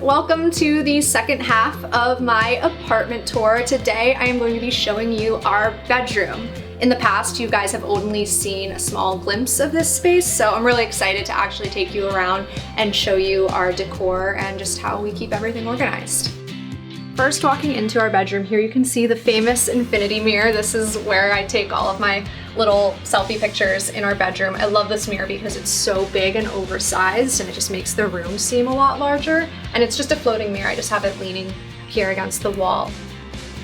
welcome to the second half of my apartment tour. Today I am going to be showing you our bedroom. In the past, you guys have only seen a small glimpse of this space, so I'm really excited to actually take you around and show you our decor and just how we keep everything organized. First, walking into our bedroom here, you can see the famous infinity mirror. This is where I take all of my little selfie pictures in our bedroom. I love this mirror because it's so big and oversized and it just makes the room seem a lot larger. And it's just a floating mirror. I just have it leaning here against the wall.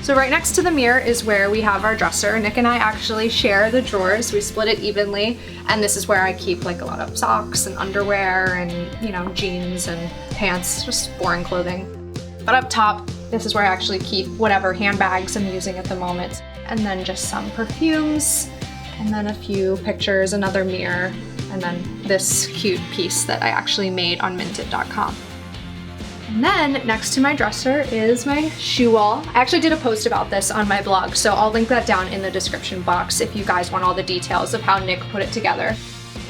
So right next to the mirror is where we have our dresser. Nick and I actually share the drawers. We split it evenly, and this is where I keep like a lot of socks and underwear and, you know, jeans and pants, just boring clothing. But up top, this is where I actually keep whatever handbags I'm using at the moment. And then just some perfumes, and then a few pictures, another mirror, and then this cute piece that I actually made on Minted.com. And then next to my dresser is my shoe wall. I actually did a post about this on my blog, so I'll link that down in the description box if you guys want all the details of how Nick put it together.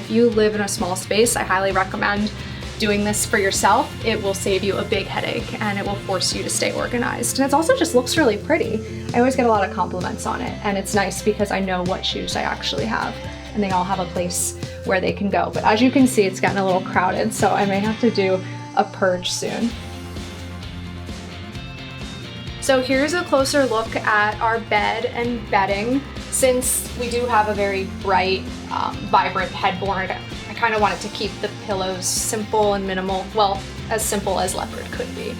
If you live in a small space, I highly recommend doing this for yourself. It will save you a big headache and it will force you to stay organized. And it also just looks really pretty. I always get a lot of compliments on it, and it's nice because I know what shoes I actually have and they all have a place where they can go. But as you can see, it's getting a little crowded, so I may have to do a purge soon. So here's a closer look at our bed and bedding. Since we do have a very bright, vibrant headboard, I kind of wanted to keep the pillows simple and minimal, well, as simple as leopard could be.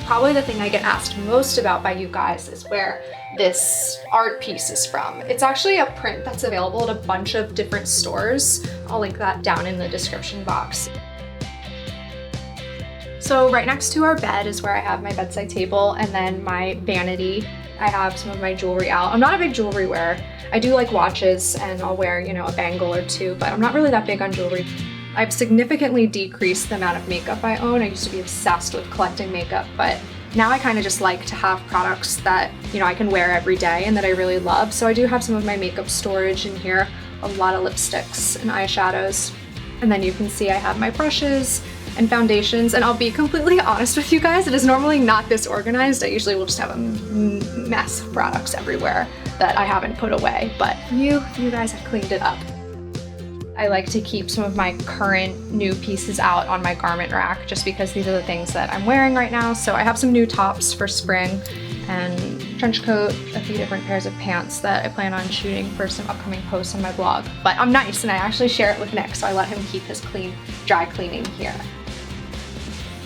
Probably the thing I get asked most about by you guys is where this art piece is from. It's actually a print that's available at a bunch of different stores. I'll link that down in the description box. So right next to our bed is where I have my bedside table and then my vanity. I have some of my jewelry out. I'm not a big jewelry wearer. I do like watches and I'll wear, you know, a bangle or two, but I'm not really that big on jewelry. I've significantly decreased the amount of makeup I own. I used to be obsessed with collecting makeup, but now I kind of just like to have products that, you know, I can wear every day and that I really love. So I do have some of my makeup storage in here, a lot of lipsticks and eyeshadows. And then you can see I have my brushes and foundations, and I'll be completely honest with you guys, it is normally not this organized. I usually will just have a mess of products everywhere that I haven't put away, but you guys have cleaned it up. I like to keep some of my current new pieces out on my garment rack just because these are the things that I'm wearing right now. So I have some new tops for spring and trench coat, a few different pairs of pants that I plan on shooting for some upcoming posts on my blog. But I'm nice and I actually share it with Nick, so I let him keep his dry cleaning here.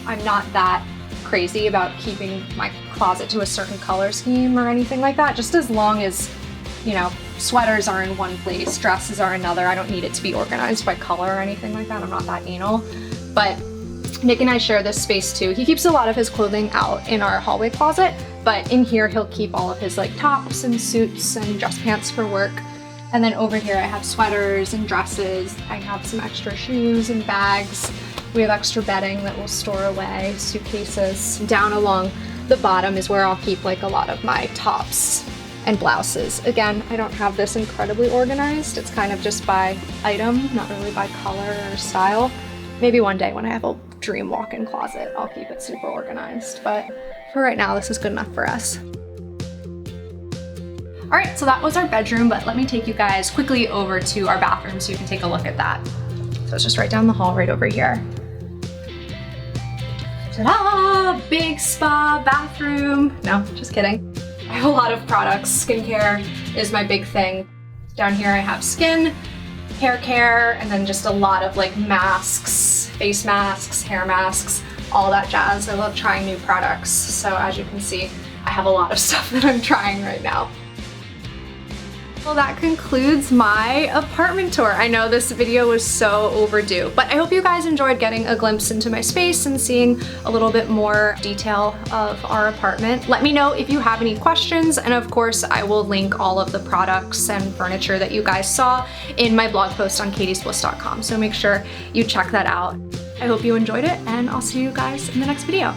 I'm not that crazy about keeping my closet to a certain color scheme or anything like that, just as long as, you know, sweaters are in one place, dresses are another. I don't need it to be organized by color or anything like that. I'm not that anal. But Nick and I share this space too. He keeps a lot of his clothing out in our hallway closet, but in here he'll keep all of his like tops and suits and dress pants for work. And then over here I have sweaters and dresses. I have some extra shoes and bags. We have extra bedding that we'll store away, suitcases. Down along the bottom is where I'll keep like a lot of my tops and blouses. Again, I don't have this incredibly organized. It's kind of just by item, not really by color or style. Maybe one day when I have a dream walk-in closet, I'll keep it super organized. But for right now, this is good enough for us. All right, so that was our bedroom, but let me take you guys quickly over to our bathroom so you can take a look at that. So it's just right down the hall, right over here. Ta-da! Big spa bathroom. No, just kidding. I have a lot of products. Skincare is my big thing. Down here I have skin, hair care, and then just a lot of like masks, face masks, hair masks, all that jazz. I love trying new products. So as you can see, I have a lot of stuff that I'm trying right now. Well, that concludes my apartment tour. I know this video was so overdue, but I hope you guys enjoyed getting a glimpse into my space and seeing a little bit more detail of our apartment. Let me know if you have any questions, and of course, I will link all of the products and furniture that you guys saw in my blog post on katiesbliss.com, so make sure you check that out. I hope you enjoyed it, and I'll see you guys in the next video.